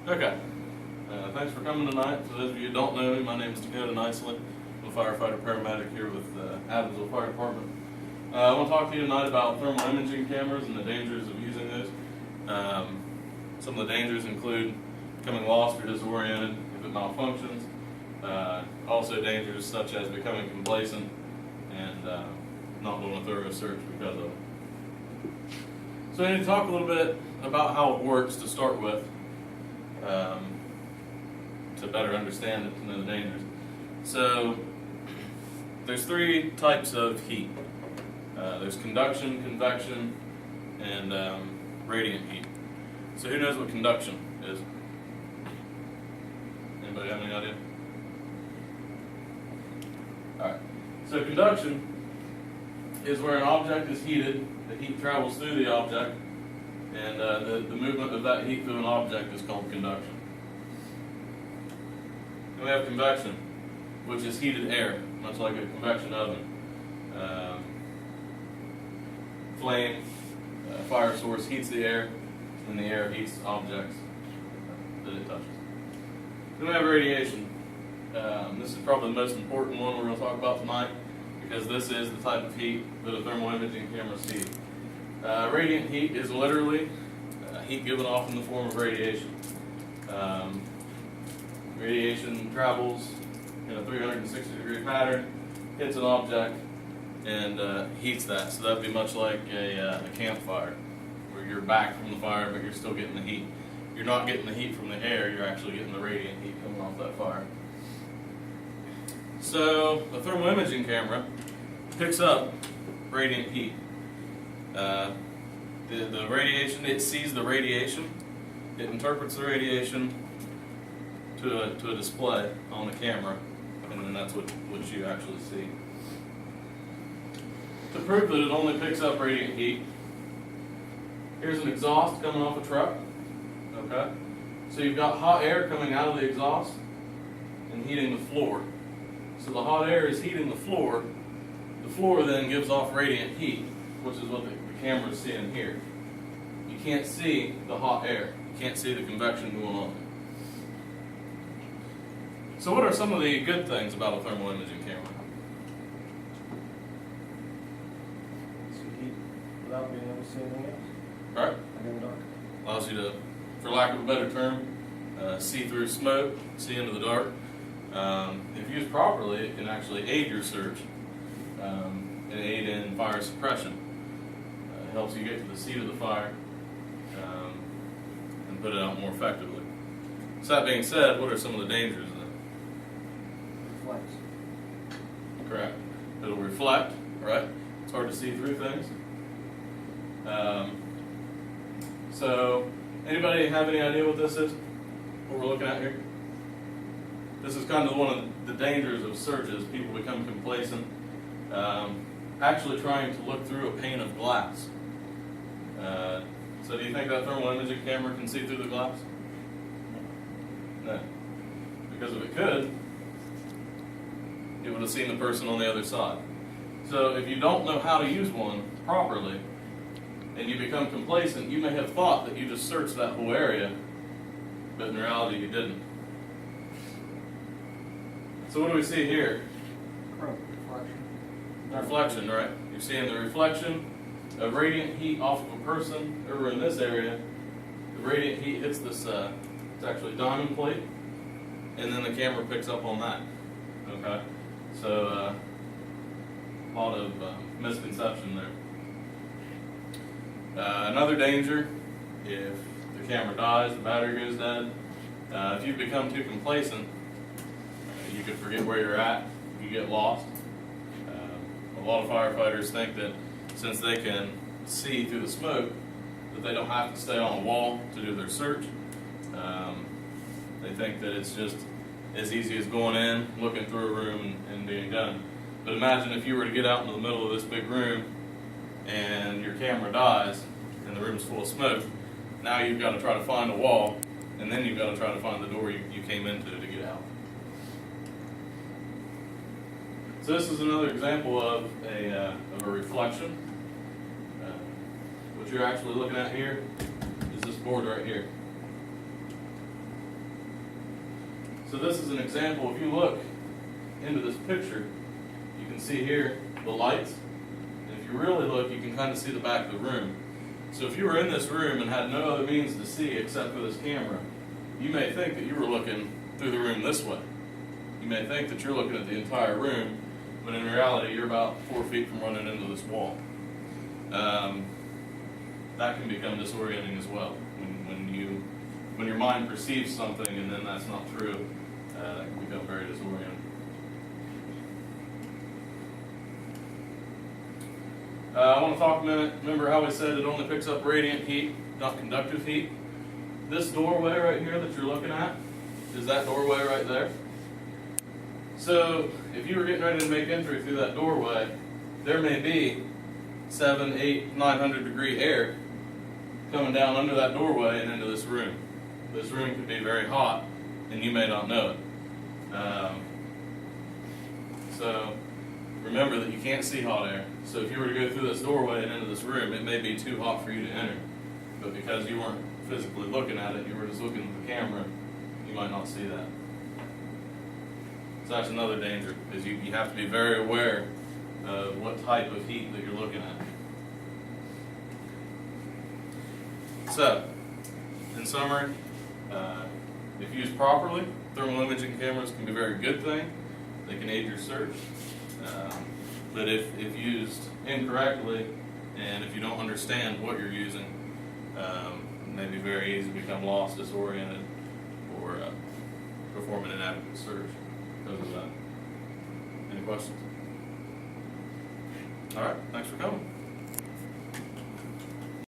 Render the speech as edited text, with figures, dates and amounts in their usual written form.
Okay. Thanks for coming tonight. For those of you who don't know me, my name is Dakota Nicely. I'm a firefighter paramedic here with Adamsville Fire Department. I want to talk to you tonight about thermal imaging cameras and the dangers of using those. Some of the dangers include becoming lost or disoriented if it malfunctions. Also dangers such as becoming complacent and not doing a thorough search because of it. So I need to talk a little bit about how it works to start with, to better understand it, to know the dangers. So there's three types of heat. There's conduction, convection, and radiant heat. So who knows what conduction is? Anybody have any idea? Alright, so conduction is where an object is heated, the heat travels through the object, and the movement of that heat through an object is called conduction. Then we have convection, which is heated air, much like a convection oven. Flame, fire source heats the air, and the air heats objects that it touches. Then we have radiation. This is probably the most important one we're going to talk about tonight, because this is the type of heat that a thermal imaging camera sees. Radiant heat is literally heat given off in the form of radiation. Radiation travels in a 360-degree pattern, hits an object, and heats that. So that would be much like a campfire, where you're back from the fire, but you're still getting the heat. You're not getting the heat from the air, you're actually getting the radiant heat coming off that fire. So a thermal imaging camera picks up radiant heat. The radiation, it sees the radiation, it interprets the radiation to a display on the camera, and then that's what you actually see. To prove that it only picks up radiant heat, here's an exhaust coming off a truck. Okay? So you've got hot air coming out of the exhaust and heating the floor. So the hot air is heating the floor. The floor then gives off radiant heat, which is what the camera is seeing here. You can't see the hot air. You can't see the convection going on. So what are some of the good things about a thermal imaging camera? Heat without being able to see anything else. Right? Like in the dark. Allows you to, for lack of a better term, see through smoke, see into the dark. If used properly, it can actually aid your search and aid in fire suppression. It helps you get to the seat of the fire and put it out more effectively. So that being said, what are some of the dangers of that? Reflects. Correct. It'll reflect, right? It's hard to see through things. So, anybody have any idea what this is? What we're looking at here? This is kind of one of the dangers of searches. People become complacent, actually trying to look through a pane of glass. So do you think that thermal imaging camera can see through the glass? No. Because if it could, it would have seen the person on the other side. So if you don't know how to use one properly, and you become complacent, you may have thought that you just searched that whole area, but in reality you didn't. So what do we see here? Reflection. Reflection, right? You're seeing the reflection of radiant heat off of a person over in this area. The radiant heat hits this, it's actually diamond plate, and then the camera picks up on that. Okay? So a lot of misconception there. Another danger, if the camera dies, the battery goes dead, if you become too complacent, you could forget where you're at, you get lost. A lot of firefighters think that since they can see through the smoke, that they don't have to stay on a wall to do their search. They think that it's just as easy as going in, looking through a room, and being done. But imagine if you were to get out into the middle of this big room and your camera dies and the room's full of smoke. Now you've got to try to find a wall, and then you've got to try to find the door you came into to get out. So this is another example of a reflection. What you're actually looking at here is this board right here. So this is an example. If you look into this picture, you can see here the lights. And if you really look, you can kind of see the back of the room. So if you were in this room and had no other means to see except for this camera, you may think that you were looking through the room this way. You may think that you're looking at the entire room, but in reality, you're about 4 feet from running into this wall. That can become disorienting as well. When your mind perceives something and then that's not true, that can become very disorienting. I want to talk a minute. Remember how we said it only picks up radiant heat, not conductive heat? This doorway right here that you're looking at is that doorway right there. So if you were getting ready to make entry through that doorway, there may be 700, 800, 900 degree air coming down under that doorway and into this room. This room could be very hot, and you may not know it. So remember that you can't see hot air. So if you were to go through this doorway and into this room, it may be too hot for you to enter. But because you weren't physically looking at it, you were just looking at the camera, you might not see that. So that's another danger, is you have to be very aware of what type of heat that you're looking at. So, in summary, if used properly, thermal imaging cameras can be a very good thing. They can aid your search. But if used incorrectly, and if you don't understand what you're using, it may be very easy to become lost, disoriented, or perform an inadequate search because of that. Any questions? All right, thanks for coming.